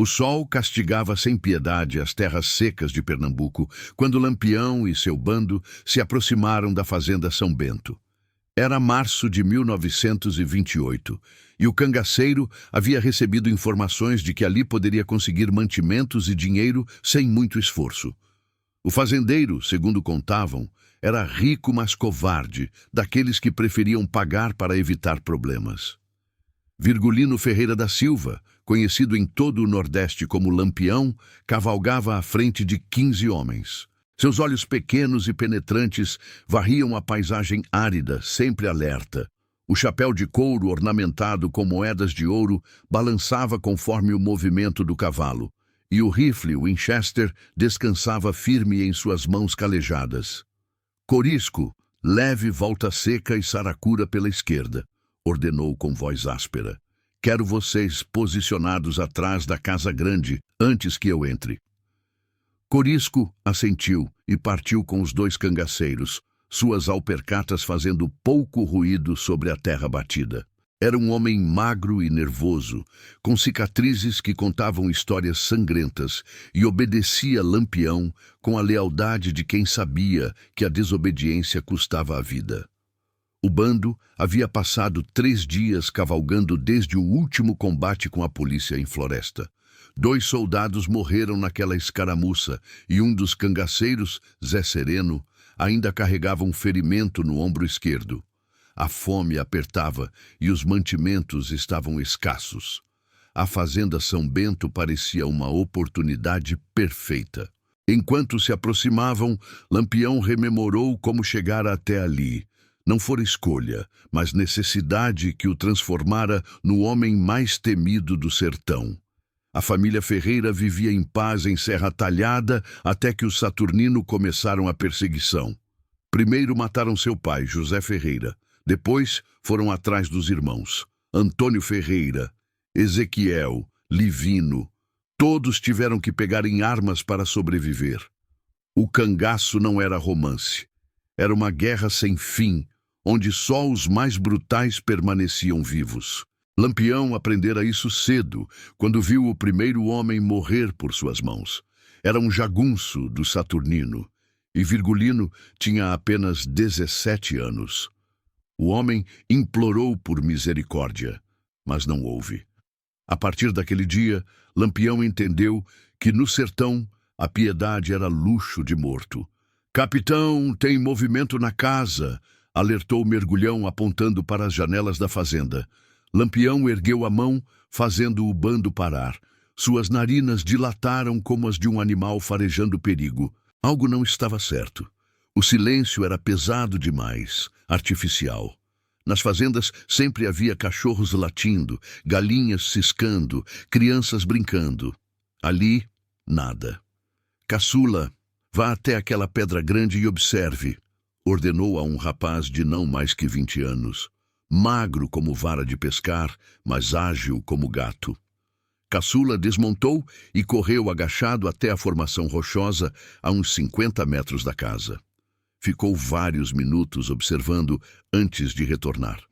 O sol castigava sem piedade as terras secas de Pernambuco quando Lampião e seu bando se aproximaram da fazenda São Bento. Era março de 1928 e o cangaceiro havia recebido informações de que ali poderia conseguir mantimentos e dinheiro sem muito esforço. O fazendeiro, segundo contavam, era rico mas covarde, daqueles que preferiam pagar para evitar problemas. Virgulino Ferreira da Silva, conhecido em todo o Nordeste como Lampião, cavalgava à frente de 15 homens. Seus olhos pequenos e penetrantes varriam a paisagem árida, sempre alerta. O chapéu de couro ornamentado com moedas de ouro balançava conforme o movimento do cavalo, e o rifle Winchester descansava firme em suas mãos calejadas. Corisco, leve volta seca e saracura pela esquerda, ordenou com voz áspera. Quero vocês posicionados atrás da casa grande, antes que eu entre. Corisco assentiu e partiu com os 2 cangaceiros, suas alpercatas fazendo pouco ruído sobre a terra batida. Era um homem magro e nervoso, com cicatrizes que contavam histórias sangrentas, e obedecia Lampião com a lealdade de quem sabia que a desobediência custava a vida. O bando havia passado 3 dias cavalgando desde o último combate com a polícia em Floresta. 2 soldados morreram naquela escaramuça e um dos cangaceiros, Zé Sereno, ainda carregava um ferimento no ombro esquerdo. A fome apertava e os mantimentos estavam escassos. A fazenda São Bento parecia uma oportunidade perfeita. Enquanto se aproximavam, Lampião rememorou como chegara até ali. Não fora escolha, mas necessidade que o transformara no homem mais temido do sertão. A família Ferreira vivia em paz em Serra Talhada até que os Saturnino começaram a perseguição. Primeiro mataram seu pai, José Ferreira. Depois foram atrás dos irmãos, Antônio Ferreira, Ezequiel, Livino. Todos tiveram que pegar em armas para sobreviver. O cangaço não era romance. Era uma guerra sem fim, onde só os mais brutais permaneciam vivos. Lampião aprendera isso cedo, quando viu o primeiro homem morrer por suas mãos. Era um jagunço do Saturnino, e Virgulino tinha apenas 17 anos. O homem implorou por misericórdia, mas não houve. A partir daquele dia, Lampião entendeu que no sertão a piedade era luxo de morto. «Capitão, tem movimento na casa», alertou o mergulhão apontando para as janelas da fazenda. Lampião ergueu a mão, fazendo o bando parar. Suas narinas dilataram como as de um animal farejando perigo. Algo não estava certo. O silêncio era pesado demais, artificial. Nas fazendas sempre havia cachorros latindo, galinhas ciscando, crianças brincando. Ali, nada. «Caçula, vá até aquela pedra grande e observe», ordenou a um rapaz de não mais que 20 anos. Magro como vara de pescar, mas ágil como gato. Caçula desmontou e correu agachado até a formação rochosa a uns 50 metros da casa. Ficou vários minutos observando antes de retornar.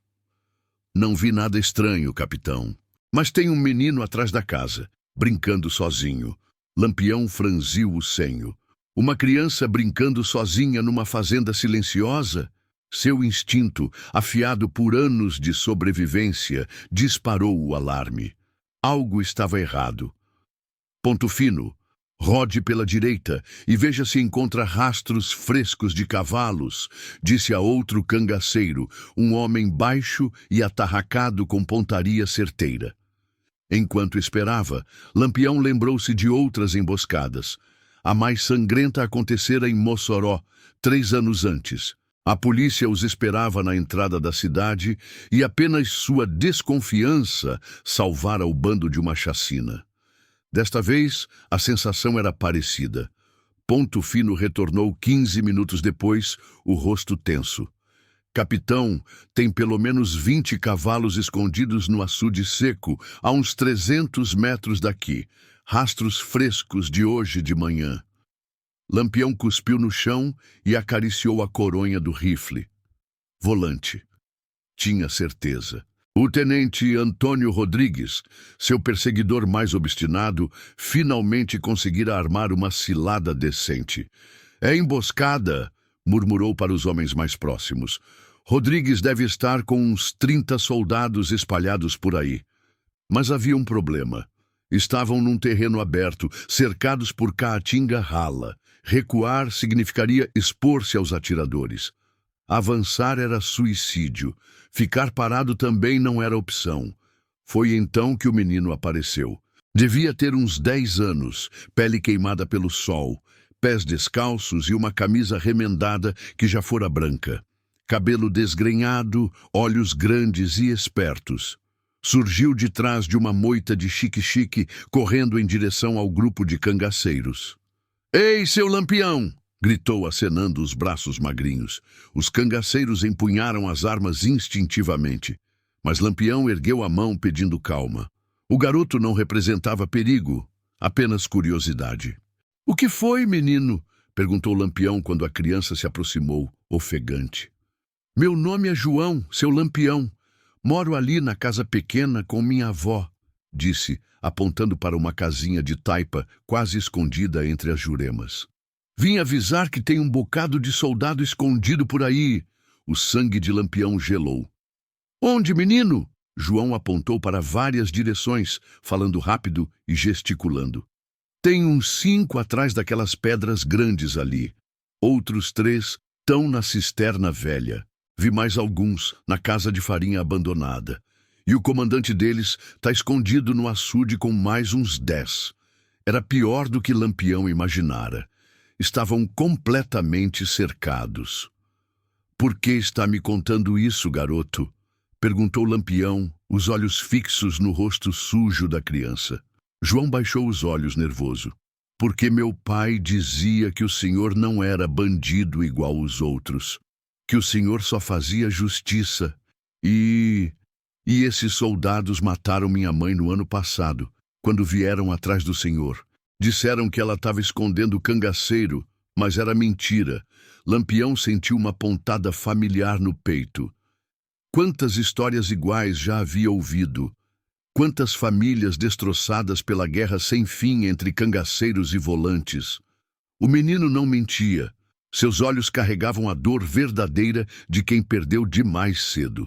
«Não vi nada estranho, capitão, mas tem um menino atrás da casa, brincando sozinho». Lampião franziu o senho. Uma criança brincando sozinha numa fazenda silenciosa? Seu instinto, afiado por anos de sobrevivência, disparou o alarme. Algo estava errado. «Ponto fino. Rode pela direita e veja se encontra rastros frescos de cavalos», disse a outro cangaceiro, um homem baixo e atarracado com pontaria certeira. Enquanto esperava, Lampião lembrou-se de outras emboscadas. A mais sangrenta acontecera em Mossoró, 3 anos antes. A polícia os esperava na entrada da cidade e apenas sua desconfiança salvara o bando de uma chacina. Desta vez, a sensação era parecida. Ponto Fino retornou 15 minutos depois, o rosto tenso. «Capitão, tem pelo menos 20 cavalos escondidos no açude seco, a uns 300 metros daqui. Rastros frescos de hoje de manhã». Lampião cuspiu no chão e acariciou a coronha do rifle. Volante. Tinha certeza. O tenente Antônio Rodrigues, seu perseguidor mais obstinado, finalmente conseguira armar uma cilada decente. É emboscada, murmurou para os homens mais próximos. Rodrigues deve estar com uns 30 soldados espalhados por aí. Mas havia um problema. Estavam num terreno aberto, cercados por caatinga rala. Recuar significaria expor-se aos atiradores. Avançar era suicídio. Ficar parado também não era opção. Foi então que o menino apareceu. Devia ter uns 10 anos, pele queimada pelo sol, pés descalços e uma camisa remendada que já fora branca. Cabelo desgrenhado, olhos grandes e espertos. Surgiu de trás de uma moita de xique-xique, correndo em direção ao grupo de cangaceiros. "Ei, seu Lampião!" gritou acenando os braços magrinhos. Os cangaceiros empunharam as armas instintivamente. Mas Lampião ergueu a mão pedindo calma. O garoto não representava perigo, apenas curiosidade. "O que foi, menino?" perguntou Lampião quando a criança se aproximou, ofegante. "Meu nome é João, seu Lampião. Moro ali na casa pequena com minha avó", disse, apontando para uma casinha de taipa quase escondida entre as juremas. "Vim avisar que tem um bocado de soldado escondido por aí." O sangue de Lampião gelou. "Onde, menino?" João apontou para várias direções, falando rápido e gesticulando. "Tem uns 5 atrás daquelas pedras grandes ali. Outros 3 estão na cisterna velha. Vi mais alguns na casa de farinha abandonada. E o comandante deles está escondido no açude com mais uns 10. Era pior do que Lampião imaginara. Estavam completamente cercados. "Por que está me contando isso, garoto?" perguntou Lampião, os olhos fixos no rosto sujo da criança. João baixou os olhos nervoso. "Porque meu pai dizia que o senhor não era bandido igual os outros, que o senhor só fazia justiça. E esses soldados mataram minha mãe no ano passado, quando vieram atrás do senhor. Disseram que ela estava escondendo o cangaceiro, mas era mentira." Lampião sentiu uma pontada familiar no peito. Quantas histórias iguais já havia ouvido? Quantas famílias destroçadas pela guerra sem fim entre cangaceiros e volantes? O menino não mentia. Seus olhos carregavam a dor verdadeira de quem perdeu demais cedo.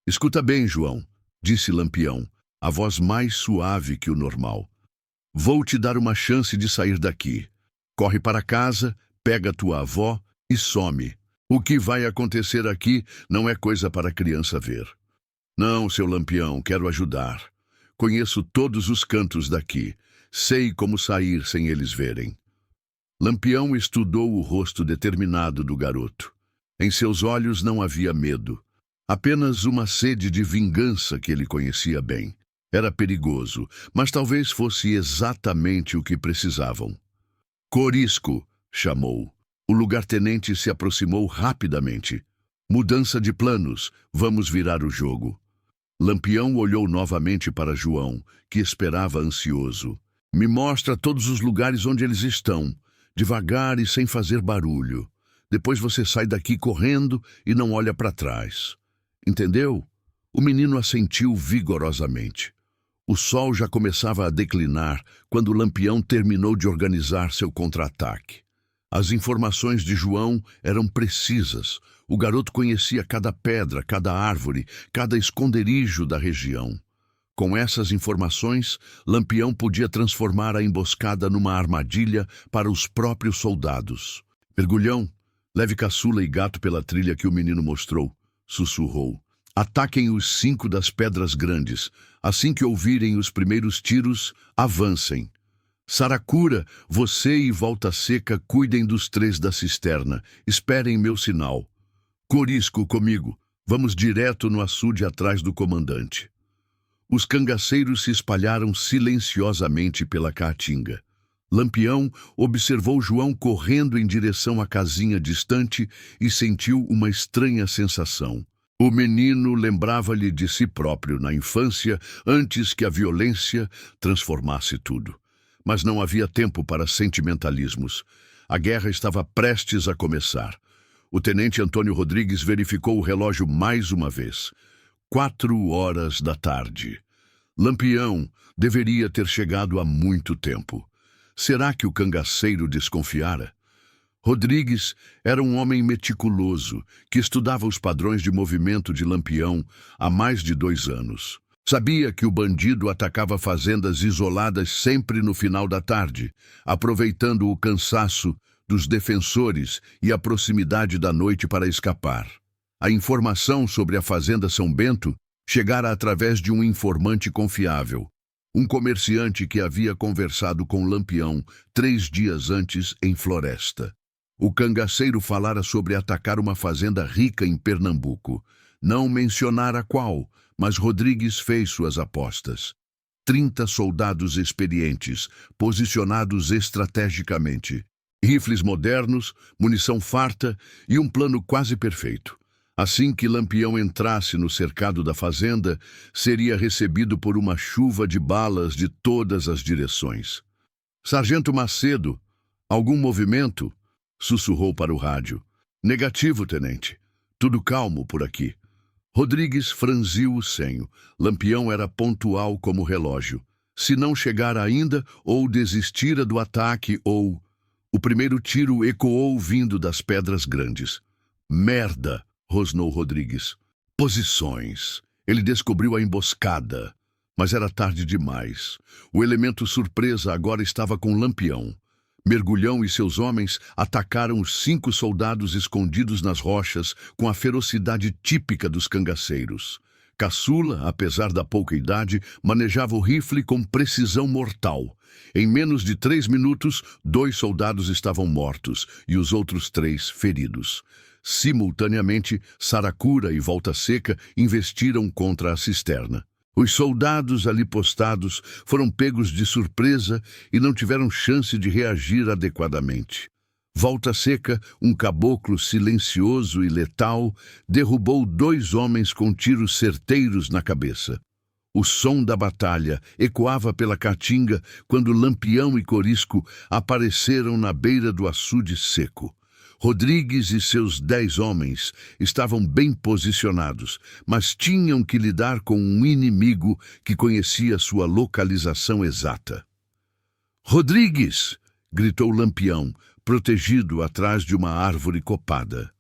"Escuta bem, João", disse Lampião, a voz mais suave que o normal. "Vou te dar uma chance de sair daqui. Corre para casa, pega tua avó e some. O que vai acontecer aqui não é coisa para a criança ver." "Não, seu Lampião, quero ajudar. Conheço todos os cantos daqui. Sei como sair sem eles verem." Lampião estudou o rosto determinado do garoto. Em seus olhos não havia medo. Apenas uma sede de vingança que ele conhecia bem. Era perigoso, mas talvez fosse exatamente o que precisavam. "Corisco", chamou. O lugar-tenente se aproximou rapidamente. "Mudança de planos, vamos virar o jogo." Lampião olhou novamente para João, que esperava ansioso. "Me mostra todos os lugares onde eles estão, devagar e sem fazer barulho. Depois você sai daqui correndo e não olha para trás. Entendeu?" O menino assentiu vigorosamente. O sol já começava a declinar quando Lampião terminou de organizar seu contra-ataque. As informações de João eram precisas. O garoto conhecia cada pedra, cada árvore, cada esconderijo da região. Com essas informações, Lampião podia transformar a emboscada numa armadilha para os próprios soldados. "Mergulhão, leve Caçula e Gato pela trilha que o menino mostrou", sussurrou. "Ataquem os 5 das pedras grandes. Assim que ouvirem os primeiros tiros, avancem. Saracura, você e Volta Seca cuidem dos 3 da cisterna. Esperem meu sinal. Corisco comigo. Vamos direto no açude atrás do comandante." Os cangaceiros se espalharam silenciosamente pela caatinga. Lampião observou João correndo em direção à casinha distante e sentiu uma estranha sensação. O menino lembrava-lhe de si próprio na infância, antes que a violência transformasse tudo. Mas não havia tempo para sentimentalismos. A guerra estava prestes a começar. O tenente Antônio Rodrigues verificou o relógio mais uma vez. 4 horas da tarde. Lampião deveria ter chegado há muito tempo. Será que o cangaceiro desconfiara? Rodrigues era um homem meticuloso que estudava os padrões de movimento de Lampião há mais de 2 anos. Sabia que o bandido atacava fazendas isoladas sempre no final da tarde, aproveitando o cansaço dos defensores e a proximidade da noite para escapar. A informação sobre a Fazenda São Bento chegara através de um informante confiável, um comerciante que havia conversado com Lampião 3 dias antes em Floresta. O cangaceiro falara sobre atacar uma fazenda rica em Pernambuco. Não mencionara qual, mas Rodrigues fez suas apostas. 30 soldados experientes, posicionados estrategicamente. Rifles modernos, munição farta e um plano quase perfeito. Assim que Lampião entrasse no cercado da fazenda, seria recebido por uma chuva de balas de todas as direções. Sargento Macedo, algum movimento? Sussurrou para o rádio. Negativo, tenente. Tudo calmo por aqui. Rodrigues franziu o senho. Lampião era pontual como relógio. Se não chegara ainda, ou desistira do ataque, ou... O primeiro tiro ecoou vindo das pedras grandes. Merda! Rosnou Rodrigues. Posições. Ele descobriu a emboscada. Mas era tarde demais. O elemento surpresa agora estava com Lampião. Mergulhão e seus homens atacaram os 5 soldados escondidos nas rochas com a ferocidade típica dos cangaceiros. Caçula, apesar da pouca idade, manejava o rifle com precisão mortal. Em menos de 3 minutos, 2 soldados estavam mortos e os outros 3 feridos. Simultaneamente, Saracura e Volta Seca investiram contra a cisterna. Os soldados ali postados foram pegos de surpresa e não tiveram chance de reagir adequadamente. Volta Seca, um caboclo silencioso e letal, derrubou 2 homens com tiros certeiros na cabeça. O som da batalha ecoava pela caatinga quando Lampião e Corisco apareceram na beira do açude seco. Rodrigues e seus 10 homens estavam bem posicionados, mas tinham que lidar com um inimigo que conhecia sua localização exata. «Rodrigues!» gritou Lampião, protegido atrás de uma árvore copada.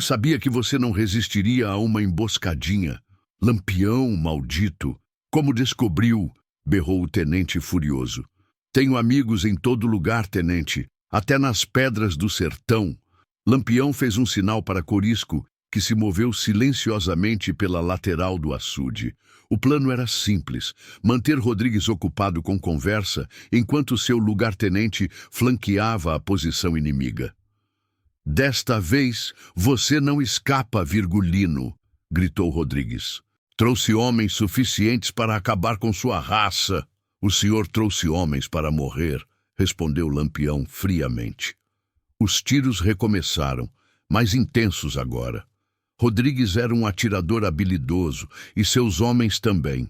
Sabia que você não resistiria a uma emboscadinha. Lampião, maldito! Como descobriu? Berrou o tenente furioso. Tenho amigos em todo lugar, tenente, até nas pedras do sertão. Lampião fez um sinal para Corisco, que se moveu silenciosamente pela lateral do açude. O plano era simples, manter Rodrigues ocupado com conversa, enquanto seu lugar-tenente flanqueava a posição inimiga. Desta vez, você não escapa, Virgulino, gritou Rodrigues. Trouxe homens suficientes para acabar com sua raça. O senhor trouxe homens para morrer, respondeu Lampião friamente. Os tiros recomeçaram, mais intensos agora. Rodrigues era um atirador habilidoso e seus homens também,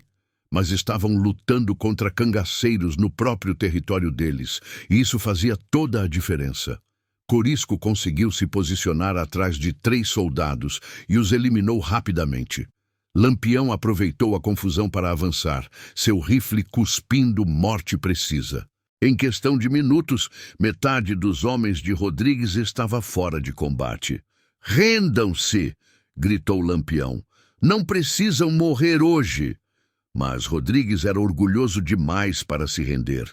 mas estavam lutando contra cangaceiros no próprio território deles, e isso fazia toda a diferença. Corisco conseguiu se posicionar atrás de 3 soldados e os eliminou rapidamente. Lampião aproveitou a confusão para avançar, seu rifle cuspindo morte precisa. Em questão de minutos, metade dos homens de Rodrigues estava fora de combate. «Rendam-se!» gritou Lampião. «Não precisam morrer hoje!» Mas Rodrigues era orgulhoso demais para se render.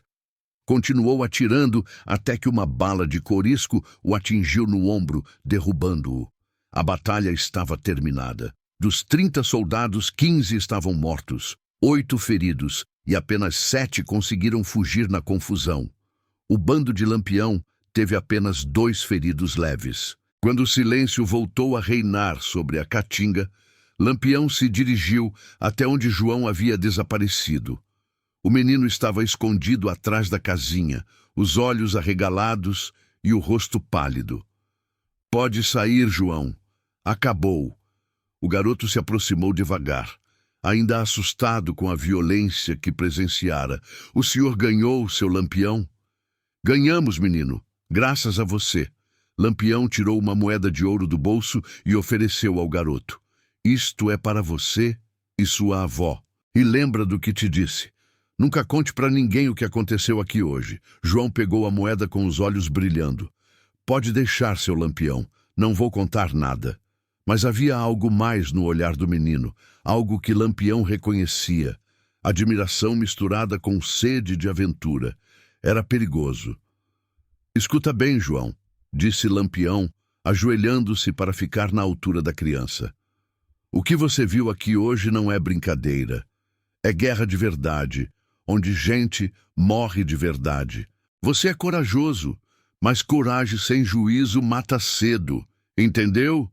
Continuou atirando até que uma bala de Corisco o atingiu no ombro, derrubando-o. A batalha estava terminada. Dos 30 soldados, 15 estavam mortos, 8 feridos, e apenas 7 conseguiram fugir na confusão. O bando de Lampião teve apenas 2 feridos leves. Quando o silêncio voltou a reinar sobre a caatinga, Lampião se dirigiu até onde João havia desaparecido. O menino estava escondido atrás da casinha, os olhos arregalados e o rosto pálido. «Pode sair, João. Acabou». O garoto se aproximou devagar, ainda assustado com a violência que presenciara. «O senhor ganhou, seu Lampião?» «Ganhamos, menino, graças a você». Lampião tirou uma moeda de ouro do bolso e ofereceu ao garoto. «Isto é para você e sua avó. E lembra do que te disse. Nunca conte para ninguém o que aconteceu aqui hoje. João pegou a moeda com os olhos brilhando. Pode deixar, seu Lampião. Não vou contar nada. Mas havia algo mais no olhar do menino, algo que Lampião reconhecia. Admiração misturada com sede de aventura. Era perigoso. Escuta bem, João, disse Lampião, ajoelhando-se para ficar na altura da criança. O que você viu aqui hoje não é brincadeira. É guerra de verdade, onde gente morre de verdade. Você é corajoso, mas coragem sem juízo mata cedo. Entendeu?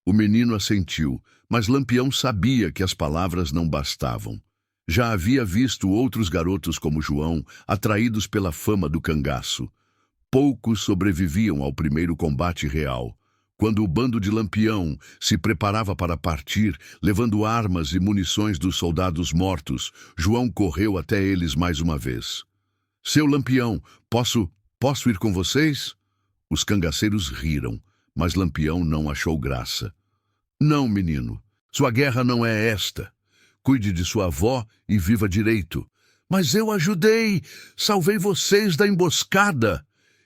O menino assentiu, mas Lampião sabia que as palavras não bastavam. Já havia visto outros garotos como João, atraídos pela fama do cangaço. Poucos sobreviviam ao primeiro combate real. Quando o bando de Lampião se preparava para partir, levando armas e munições dos soldados mortos, João correu até eles mais uma vez. Seu Lampião, posso ir com vocês? Os cangaceiros riram, mas Lampião não achou graça. Não, menino, sua guerra não é esta. Cuide de sua avó e viva direito. Mas eu ajudei, salvei vocês da emboscada.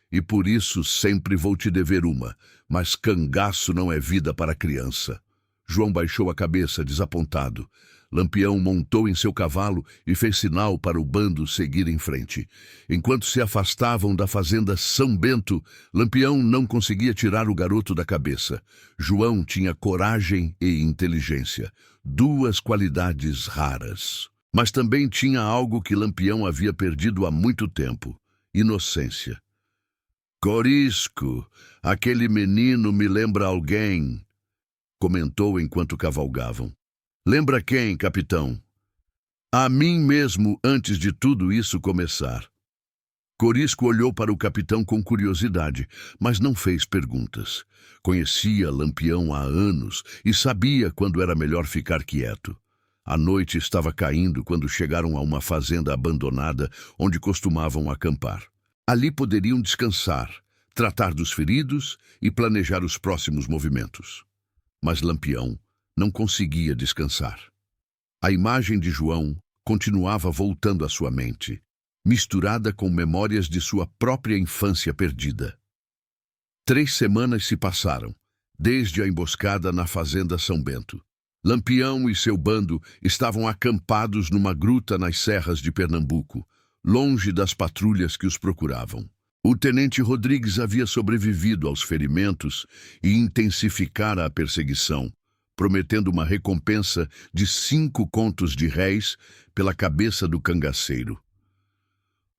E por isso sempre vou te dever uma, mas cangaço não é vida para criança. João baixou a cabeça, desapontado. Lampião montou em seu cavalo e fez sinal para o bando seguir em frente. Enquanto se afastavam da fazenda São Bento, Lampião não conseguia tirar o garoto da cabeça. João tinha coragem e inteligência, duas qualidades raras. Mas também tinha algo que Lampião havia perdido há muito tempo: inocência. Corisco, aquele menino me lembra alguém, comentou enquanto cavalgavam. Lembra quem, capitão? A mim mesmo antes de tudo isso começar. Corisco olhou para o capitão com curiosidade, mas não fez perguntas. Conhecia Lampião há anos e sabia quando era melhor ficar quieto. A noite estava caindo quando chegaram a uma fazenda abandonada onde costumavam acampar. Ali poderiam descansar, tratar dos feridos e planejar os próximos movimentos. Mas Lampião não conseguia descansar. A imagem de João continuava voltando à sua mente, misturada com memórias de sua própria infância perdida. 3 semanas se passaram, desde a emboscada na fazenda São Bento. Lampião e seu bando estavam acampados numa gruta nas serras de Pernambuco, longe das patrulhas que os procuravam. O tenente Rodrigues havia sobrevivido aos ferimentos e intensificara a perseguição, prometendo uma recompensa de 5 contos de réis pela cabeça do cangaceiro.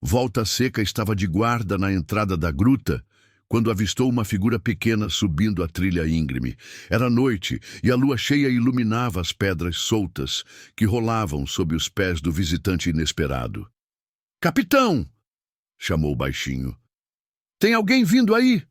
Volta Seca estava de guarda na entrada da gruta quando avistou uma figura pequena subindo a trilha íngreme. Era noite e a lua cheia iluminava as pedras soltas que rolavam sob os pés do visitante inesperado. «Capitão!» chamou baixinho. «Tem alguém vindo aí?»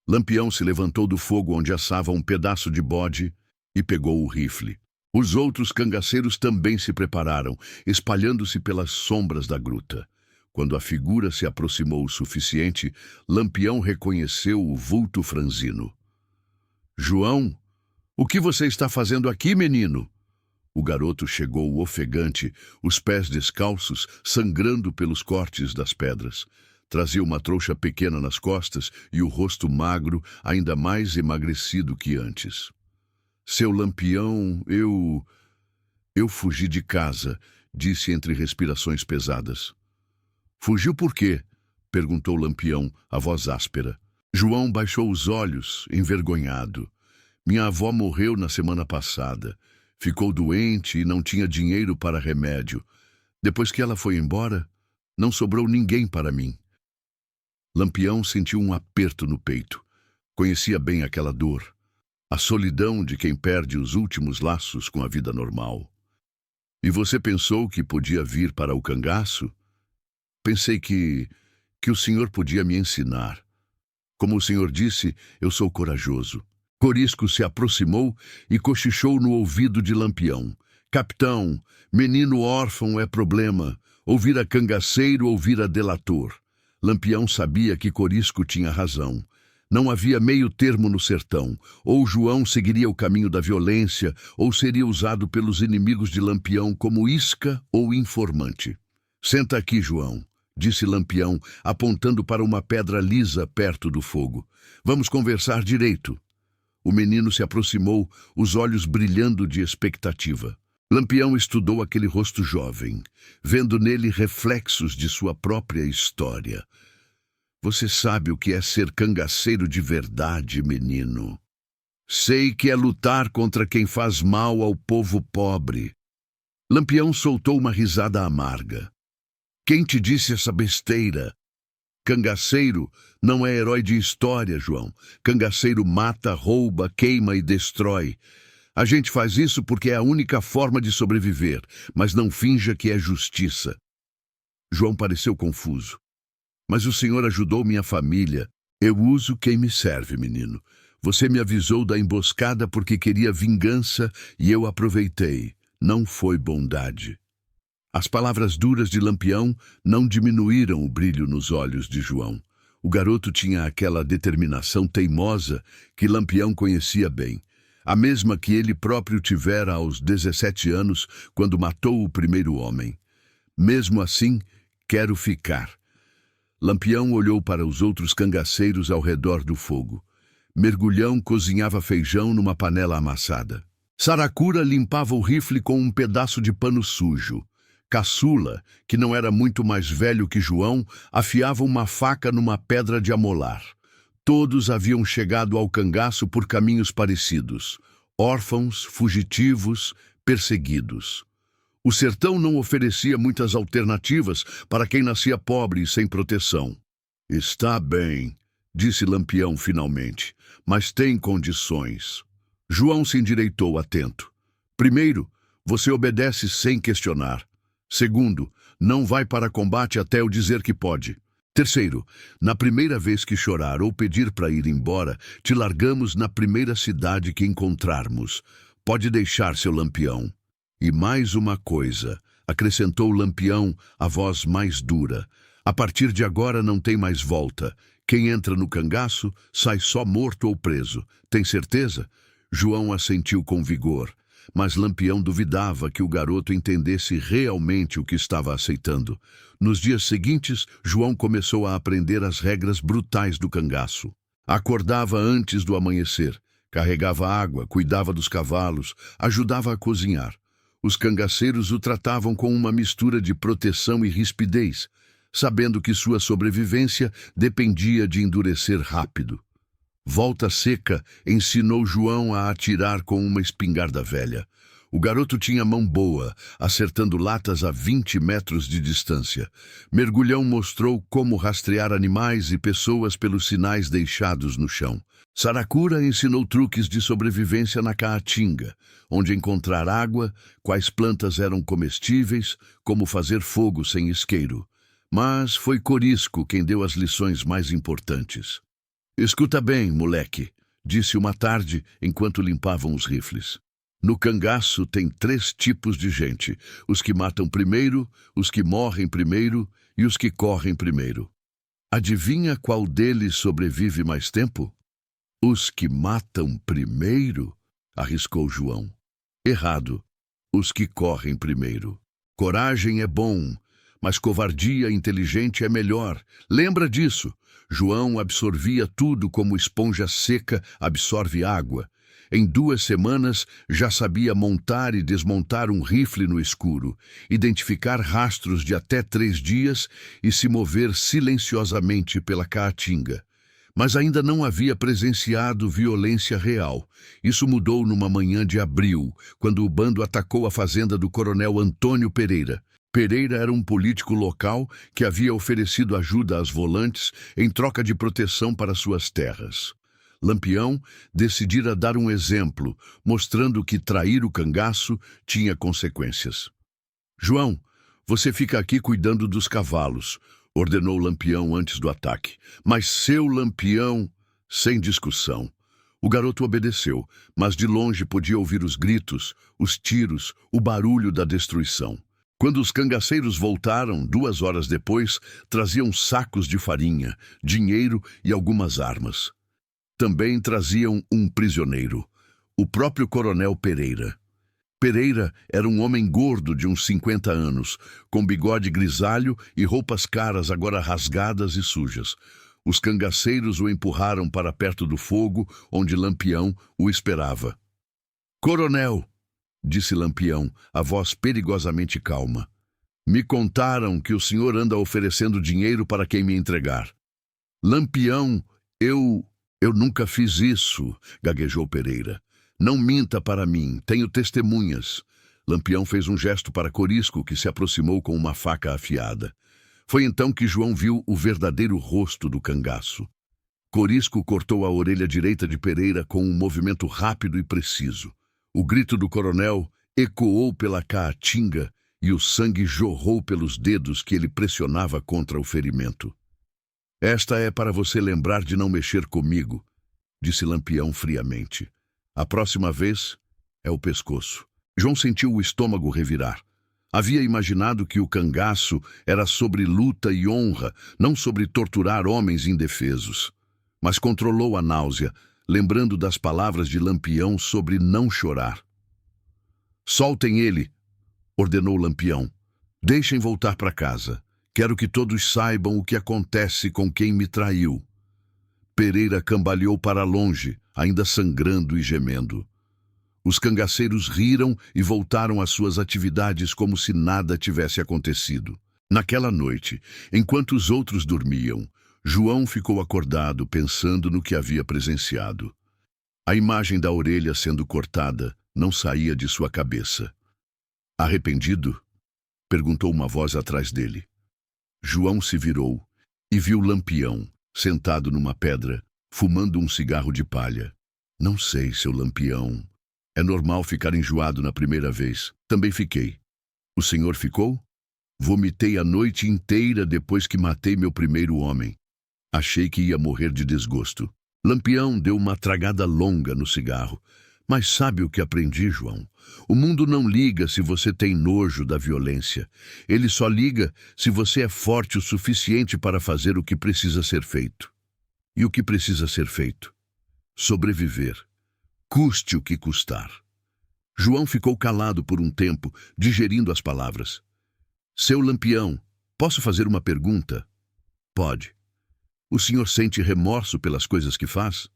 Lampião se levantou do fogo onde assava um pedaço de bode e pegou o rifle. Os outros cangaceiros também se prepararam, espalhando-se pelas sombras da gruta. Quando a figura se aproximou o suficiente, Lampião reconheceu o vulto franzino. «João, o que você está fazendo aqui, menino?» O garoto chegou ofegante, os pés descalços, sangrando pelos cortes das pedras. Trazia uma trouxa pequena nas costas e o rosto magro, ainda mais emagrecido que antes. «Seu Lampião, eu fugi de casa», disse entre respirações pesadas. «Fugiu por quê?» perguntou Lampião, a voz áspera. João baixou os olhos, envergonhado. «Minha avó morreu na semana passada. Ficou doente e não tinha dinheiro para remédio. Depois que ela foi embora, não sobrou ninguém para mim». Lampião sentiu um aperto no peito. Conhecia bem aquela dor. A solidão de quem perde os últimos laços com a vida normal. «E você pensou que podia vir para o cangaço?» «Pensei que o senhor podia me ensinar. Como o senhor disse, eu sou corajoso». Corisco se aproximou e cochichou no ouvido de Lampião. «Capitão, menino órfão é problema. Ou vira cangaceiro ou vira delator». Lampião sabia que Corisco tinha razão. Não havia meio termo no sertão. Ou João seguiria o caminho da violência, ou seria usado pelos inimigos de Lampião como isca ou informante. Senta aqui, João, disse Lampião, apontando para uma pedra lisa perto do fogo. Vamos conversar direito. O menino se aproximou, os olhos brilhando de expectativa. Lampião estudou aquele rosto jovem, vendo nele reflexos de sua própria história. Você sabe o que é ser cangaceiro de verdade, menino. Sei que é lutar contra quem faz mal ao povo pobre. Lampião soltou uma risada amarga. Quem te disse essa besteira? Cangaceiro não é herói de história, João. Cangaceiro mata, rouba, queima e destrói. A gente faz isso porque é a única forma de sobreviver, mas não finja que é justiça. João pareceu confuso. Mas o senhor ajudou minha família. Eu uso quem me serve, menino. Você me avisou da emboscada porque queria vingança e eu aproveitei. Não foi bondade. As palavras duras de Lampião não diminuíram o brilho nos olhos de João. O garoto tinha aquela determinação teimosa que Lampião conhecia bem. A mesma que ele próprio tivera aos 17 anos, quando matou o primeiro homem. Mesmo assim, quero ficar. Lampião olhou para os outros cangaceiros ao redor do fogo. Mergulhão cozinhava feijão numa panela amassada. Saracura limpava o rifle com um pedaço de pano sujo. Caçula, que não era muito mais velho que João, afiava uma faca numa pedra de amolar. Todos haviam chegado ao cangaço por caminhos parecidos. Órfãos, fugitivos, perseguidos. O sertão não oferecia muitas alternativas para quem nascia pobre e sem proteção. Está bem, disse Lampião finalmente, mas tem condições. João se endireitou atento. Primeiro, você obedece sem questionar. Segundo, não vai para combate até eu dizer que pode. Terceiro, na primeira vez que chorar ou pedir para ir embora, te largamos na primeira cidade que encontrarmos. Pode deixar, seu Lampião. E mais uma coisa, acrescentou Lampião, a voz mais dura. A partir de agora não tem mais volta. Quem entra no cangaço sai só morto ou preso. Tem certeza? João assentiu com vigor. Mas Lampião duvidava que o garoto entendesse realmente o que estava aceitando. Nos dias seguintes, João começou a aprender as regras brutais do cangaço. Acordava antes do amanhecer, carregava água, cuidava dos cavalos, ajudava a cozinhar. Os cangaceiros o tratavam com uma mistura de proteção e rispidez, sabendo que sua sobrevivência dependia de endurecer rápido. Volta Seca ensinou João a atirar com uma espingarda velha. O garoto tinha mão boa, acertando latas a 20 metros de distância. Mergulhão mostrou como rastrear animais e pessoas pelos sinais deixados no chão. Saracura ensinou truques de sobrevivência na Caatinga, onde encontrar água, quais plantas eram comestíveis, como fazer fogo sem isqueiro. Mas foi Corisco quem deu as lições mais importantes. Escuta bem, moleque, disse uma tarde enquanto limpavam os rifles. No cangaço tem 3 tipos de gente: os que matam primeiro, os que morrem primeiro e os que correm primeiro. Adivinha qual deles sobrevive mais tempo? Os que matam primeiro, arriscou João. Errado. Os que correm primeiro. Coragem é bom, mas covardia inteligente é melhor. Lembra disso. João absorvia tudo como esponja seca absorve água. Em 2 semanas, já sabia montar e desmontar um rifle no escuro, identificar rastros de até 3 dias e se mover silenciosamente pela Caatinga. Mas ainda não havia presenciado violência real. Isso mudou numa manhã de abril, quando o bando atacou a fazenda do coronel Antônio Pereira. Pereira era um político local que havia oferecido ajuda às volantes em troca de proteção para suas terras. Lampião decidira dar um exemplo, mostrando que trair o cangaço tinha consequências. João, você fica aqui cuidando dos cavalos, ordenou Lampião antes do ataque. Mas seu Lampião, sem discussão. O garoto obedeceu, mas de longe podia ouvir os gritos, os tiros, o barulho da destruição. Quando os cangaceiros voltaram, 2 horas depois, traziam sacos de farinha, dinheiro e algumas armas. Também traziam um prisioneiro, o próprio coronel Pereira. Pereira era um homem gordo de uns 50 anos, com bigode grisalho e roupas caras agora rasgadas e sujas. Os cangaceiros o empurraram para perto do fogo, onde Lampião o esperava. "Coronel", disse Lampião, a voz perigosamente calma. "Me contaram que o senhor anda oferecendo dinheiro para quem me entregar." "Lampião, eu nunca fiz isso", gaguejou Pereira. "Não minta para mim, tenho testemunhas." Lampião fez um gesto para Corisco, que se aproximou com uma faca afiada. Foi então que João viu o verdadeiro rosto do cangaço. Corisco cortou a orelha direita de Pereira com um movimento rápido e preciso. O grito do coronel ecoou pela caatinga e o sangue jorrou pelos dedos que ele pressionava contra o ferimento. "Esta é para você lembrar de não mexer comigo", disse Lampião friamente. "A próxima vez é o pescoço." João sentiu o estômago revirar. Havia imaginado que o cangaço era sobre luta e honra, não sobre torturar homens indefesos. Mas controlou a náusea, lembrando das palavras de Lampião sobre não chorar. "Soltem ele", ordenou Lampião. "Deixem voltar para casa. Quero que todos saibam o que acontece com quem me traiu." Pereira cambaleou para longe, ainda sangrando e gemendo. Os cangaceiros riram e voltaram às suas atividades como se nada tivesse acontecido. Naquela noite, enquanto os outros dormiam, João ficou acordado pensando no que havia presenciado. A imagem da orelha sendo cortada não saía de sua cabeça. "Arrependido?" perguntou uma voz atrás dele. João se virou e viu Lampião, sentado numa pedra, fumando um cigarro de palha. "Não sei, seu Lampião. É normal ficar enjoado na primeira vez. Também fiquei." "O senhor ficou?" "Vomitei a noite inteira depois que matei meu primeiro homem. Achei que ia morrer de desgosto." Lampião deu uma tragada longa no cigarro. "Mas sabe o que aprendi, João? O mundo não liga se você tem nojo da violência. Ele só liga se você é forte o suficiente para fazer o que precisa ser feito." "E o que precisa ser feito?" "Sobreviver. Custe o que custar." João ficou calado por um tempo, digerindo as palavras. "Seu Lampião, posso fazer uma pergunta?" "Pode." "O senhor sente remorso pelas coisas que faz?"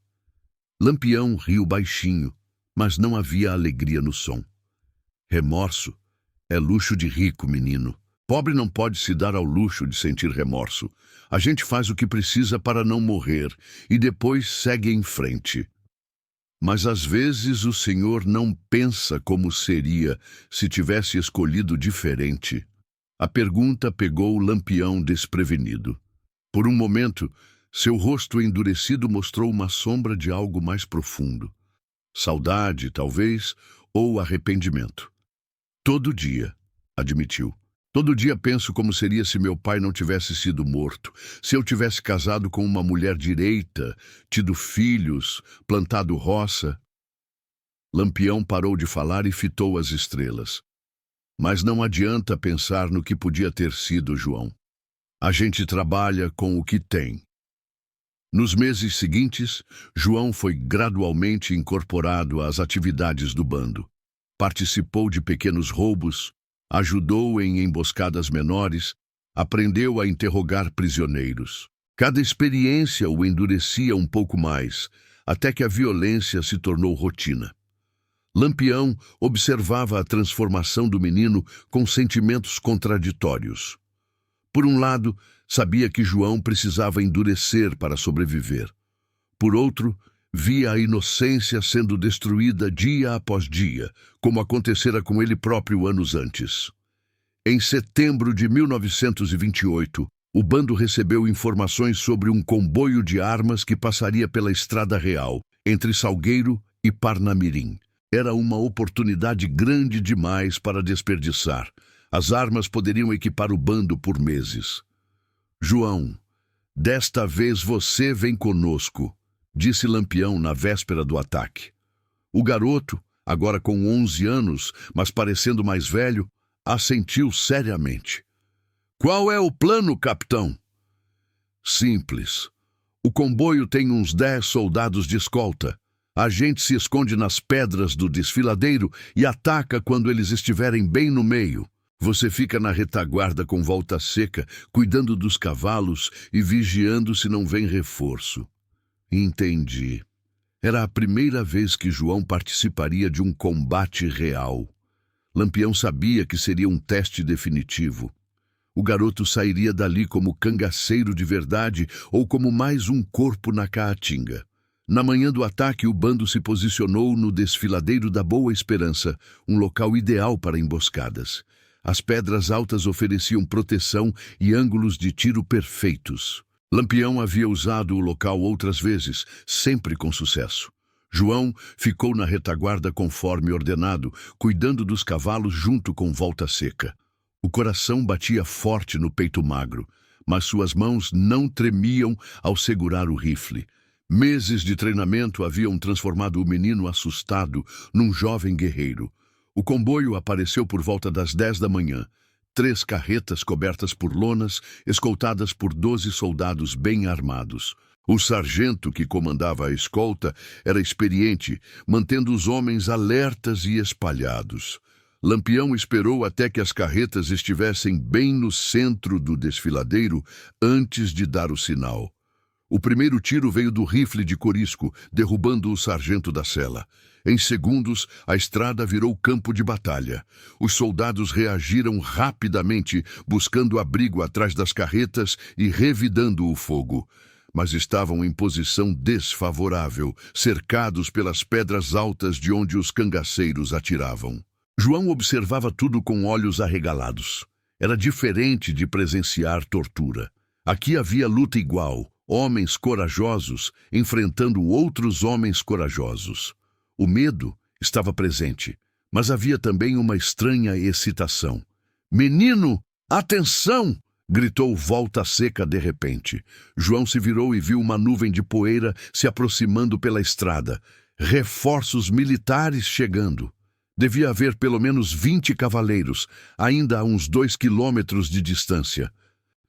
Lampião riu baixinho, mas não havia alegria no som. "Remorso é luxo de rico, menino. Pobre não pode se dar ao luxo de sentir remorso. A gente faz o que precisa para não morrer e depois segue em frente. Mas às vezes o senhor não pensa como seria se tivesse escolhido diferente." A pergunta pegou o Lampião desprevenido. Por um momento, seu rosto endurecido mostrou uma sombra de algo mais profundo. Saudade, talvez, ou arrependimento. "Todo dia", admitiu. "Todo dia penso como seria se meu pai não tivesse sido morto, se eu tivesse casado com uma mulher direita, tido filhos, plantado roça." Lampião parou de falar e fitou as estrelas. "Mas não adianta pensar no que podia ter sido, João. A gente trabalha com o que tem." Nos meses seguintes, João foi gradualmente incorporado às atividades do bando. Participou de pequenos roubos, ajudou em emboscadas menores, aprendeu a interrogar prisioneiros. Cada experiência o endurecia um pouco mais, até que a violência se tornou rotina. Lampião observava a transformação do menino com sentimentos contraditórios. Por um lado, sabia que João precisava endurecer para sobreviver. Por outro, via a inocência sendo destruída dia após dia, como acontecera com ele próprio anos antes. Em setembro de 1928, o bando recebeu informações sobre um comboio de armas que passaria pela Estrada Real, entre Salgueiro e Parnamirim. Era uma oportunidade grande demais para desperdiçar. As armas poderiam equipar o bando por meses. "João, desta vez você vem conosco", disse Lampião na véspera do ataque. O garoto, agora com 11 anos, mas parecendo mais velho, assentiu seriamente. "Qual é o plano, capitão?" "Simples. O comboio tem uns 10 soldados de escolta. A gente se esconde nas pedras do desfiladeiro e ataca quando eles estiverem bem no meio. Você fica na retaguarda com Volta Seca, cuidando dos cavalos e vigiando se não vem reforço. Entendi. Era a primeira vez que João participaria de um combate real. Lampião sabia que seria um teste definitivo. O garoto sairia dali como cangaceiro de verdade ou como mais um corpo na caatinga. Na manhã do ataque, o bando se posicionou no desfiladeiro da Boa Esperança, um local ideal para emboscadas. As pedras altas ofereciam proteção e ângulos de tiro perfeitos. Lampião havia usado o local outras vezes, sempre com sucesso. João ficou na retaguarda conforme ordenado, cuidando dos cavalos junto com Volta Seca. O coração batia forte no peito magro, mas suas mãos não tremiam ao segurar o rifle. Meses de treinamento haviam transformado o menino assustado num jovem guerreiro. O comboio apareceu por volta das 10 da manhã. 3 carretas cobertas por lonas, escoltadas por 12 soldados bem armados. O sargento que comandava a escolta era experiente, mantendo os homens alertas e espalhados. Lampião esperou até que as carretas estivessem bem no centro do desfiladeiro antes de dar o sinal. O primeiro tiro veio do rifle de Corisco, derrubando o sargento da cela. Em segundos, a estrada virou campo de batalha. Os soldados reagiram rapidamente, buscando abrigo atrás das carretas e revidando o fogo. Mas estavam em posição desfavorável, cercados pelas pedras altas de onde os cangaceiros atiravam. João observava tudo com olhos arregalados. Era diferente de presenciar tortura. Aqui havia luta igual. Homens corajosos enfrentando outros homens corajosos. O medo estava presente, mas havia também uma estranha excitação. "Menino, atenção!" gritou Volta Seca de repente. João se virou e viu uma nuvem de poeira se aproximando pela estrada. Reforços militares chegando. Devia haver pelo menos 20 cavaleiros, ainda a uns 2 quilômetros de distância.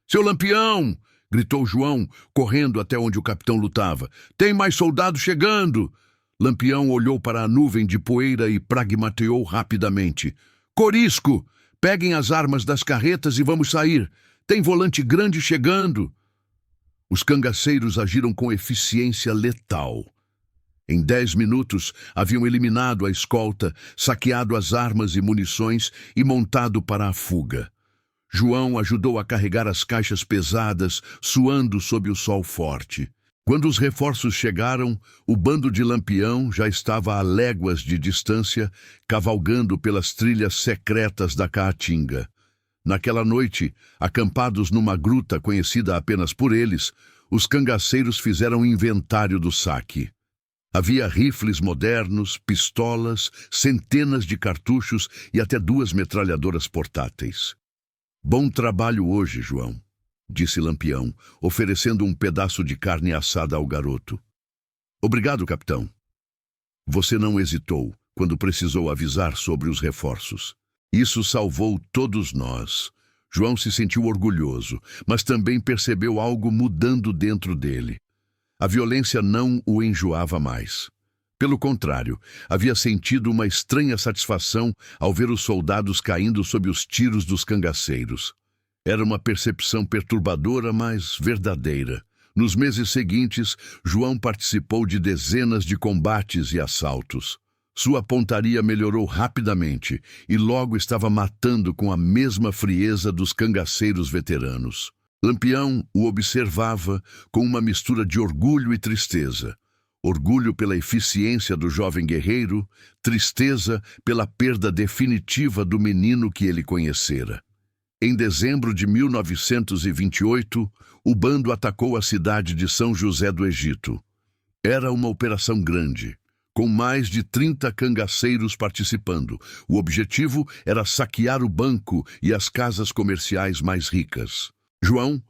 "Seu Lampião!" gritou João, correndo até onde o capitão lutava. "Tem mais soldados chegando!" Lampião olhou para a nuvem de poeira e pragmateou rapidamente. "Corisco, peguem as armas das carretas e vamos sair. Tem volante grande chegando." Os cangaceiros agiram com eficiência letal. Em 10 minutos, haviam eliminado a escolta, saqueado as armas e munições e montado para a fuga. João ajudou a carregar as caixas pesadas, suando sob o sol forte. Quando os reforços chegaram, o bando de Lampião já estava a léguas de distância, cavalgando pelas trilhas secretas da Caatinga. Naquela noite, acampados numa gruta conhecida apenas por eles, os cangaceiros fizeram inventário do saque. Havia rifles modernos, pistolas, centenas de cartuchos e até 2 metralhadoras portáteis. "Bom trabalho hoje, João", disse Lampião, oferecendo um pedaço de carne assada ao garoto. "Obrigado, capitão." Você não hesitou quando precisou avisar sobre os reforços. Isso salvou todos nós. João se sentiu orgulhoso, mas também percebeu algo mudando dentro dele. A violência não o enjoava mais. Pelo contrário, havia sentido uma estranha satisfação ao ver os soldados caindo sob os tiros dos cangaceiros. Era uma percepção perturbadora, mas verdadeira. Nos meses seguintes, João participou de dezenas de combates e assaltos. Sua pontaria melhorou rapidamente e logo estava matando com a mesma frieza dos cangaceiros veteranos. Lampião o observava com uma mistura de orgulho e tristeza. Orgulho pela eficiência do jovem guerreiro, tristeza pela perda definitiva do menino que ele conhecera. Em dezembro de 1928, o bando atacou a cidade de São José do Egito. Era uma operação grande, com mais de 30 cangaceiros participando. O objetivo era saquear o banco e as casas comerciais mais ricas. João,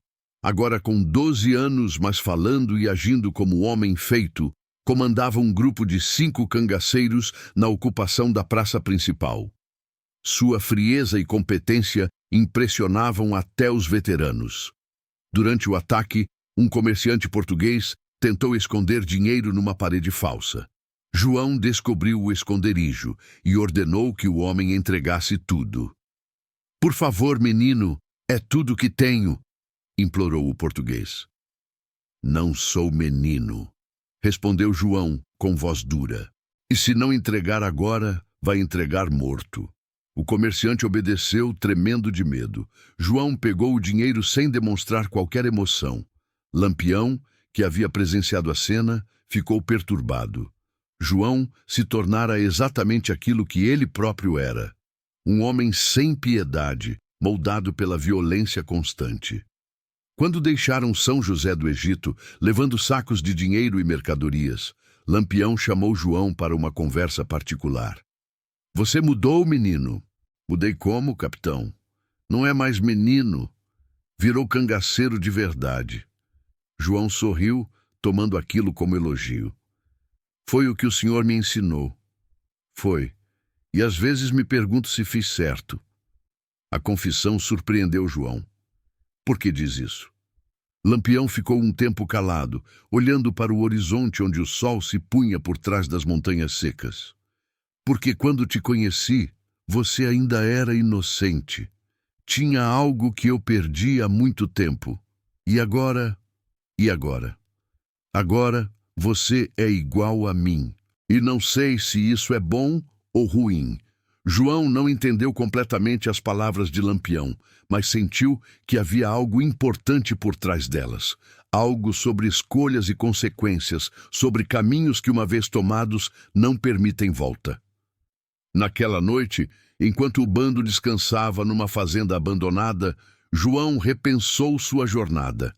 agora com 12 anos, mas falando e agindo como homem feito, comandava um grupo de 5 cangaceiros na ocupação da praça principal. Sua frieza e competência impressionavam até os veteranos. Durante o ataque, um comerciante português tentou esconder dinheiro numa parede falsa. João descobriu o esconderijo e ordenou que o homem entregasse tudo. "Por favor, menino, é tudo que tenho", implorou o português. "Não sou menino", respondeu João com voz dura. "E se não entregar agora, vai entregar morto." O comerciante obedeceu, tremendo de medo. João pegou o dinheiro sem demonstrar qualquer emoção. Lampião, que havia presenciado a cena, ficou perturbado. João se tornara exatamente aquilo que ele próprio era: um homem sem piedade, moldado pela violência constante. Quando deixaram São José do Egito, levando sacos de dinheiro e mercadorias, Lampião chamou João para uma conversa particular. "Você mudou, menino." "Mudei como, capitão?" "Não é mais menino. Virou cangaceiro de verdade." João sorriu, tomando aquilo como elogio. "Foi o que o senhor me ensinou." "Foi. E às vezes me pergunto se fiz certo." A confissão surpreendeu João. "Por que diz isso?" Lampião ficou um tempo calado, olhando para o horizonte onde o sol se punha por trás das montanhas secas. "Porque quando te conheci, você ainda era inocente. Tinha algo que eu perdi há muito tempo. E agora? E agora? Agora você é igual a mim. E não sei se isso é bom ou ruim." João não entendeu completamente as palavras de Lampião, mas sentiu que havia algo importante por trás delas. Algo sobre escolhas e consequências, sobre caminhos que, uma vez tomados, não permitem volta. Naquela noite, enquanto o bando descansava numa fazenda abandonada, João repensou sua jornada.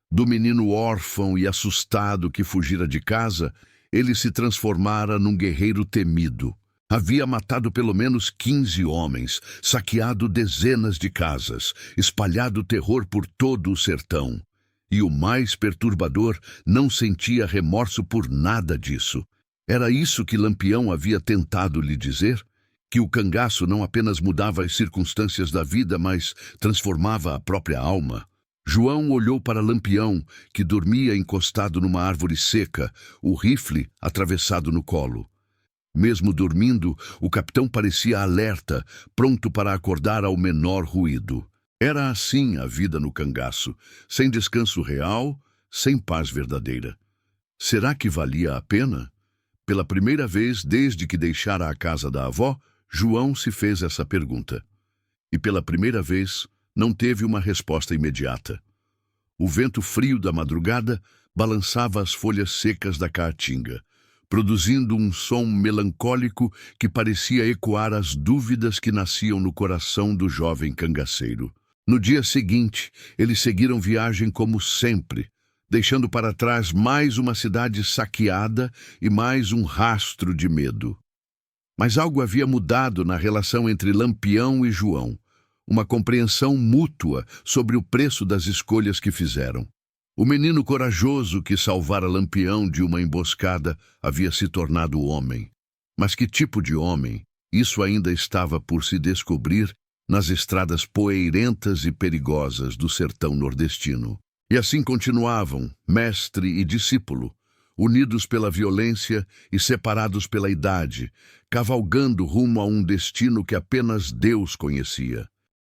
Do menino órfão e assustado que fugira de casa, ele se transformara num guerreiro temido. Havia matado pelo menos 15 homens, saqueado dezenas de casas, espalhado terror por todo o sertão. E o mais perturbador, não sentia remorso por nada disso. Era isso que Lampião havia tentado lhe dizer? Que o cangaço não apenas mudava as circunstâncias da vida, mas transformava a própria alma? João olhou para Lampião, que dormia encostado numa árvore seca, o rifle atravessado no colo. Mesmo dormindo, o capitão parecia alerta, pronto para acordar ao menor ruído. Era assim a vida no cangaço, sem descanso real, sem paz verdadeira. Será que valia a pena? Pela primeira vez desde que deixara a casa da avó, João se fez essa pergunta. E pela primeira vez não teve uma resposta imediata. O vento frio da madrugada balançava as folhas secas da caatinga, produzindo um som melancólico que parecia ecoar as dúvidas que nasciam no coração do jovem cangaceiro. No dia seguinte, eles seguiram viagem como sempre, deixando para trás mais uma cidade saqueada e mais um rastro de medo. Mas algo havia mudado na relação entre Lampião e João, uma compreensão mútua sobre o preço das escolhas que fizeram. O menino corajoso que salvara Lampião de uma emboscada havia se tornado homem. Mas que tipo de homem? Isso ainda estava por se descobrir nas estradas poeirentas e perigosas do sertão nordestino. E assim continuavam, mestre e discípulo, unidos pela violência e separados pela idade, cavalgando rumo a um destino que apenas Deus conhecia.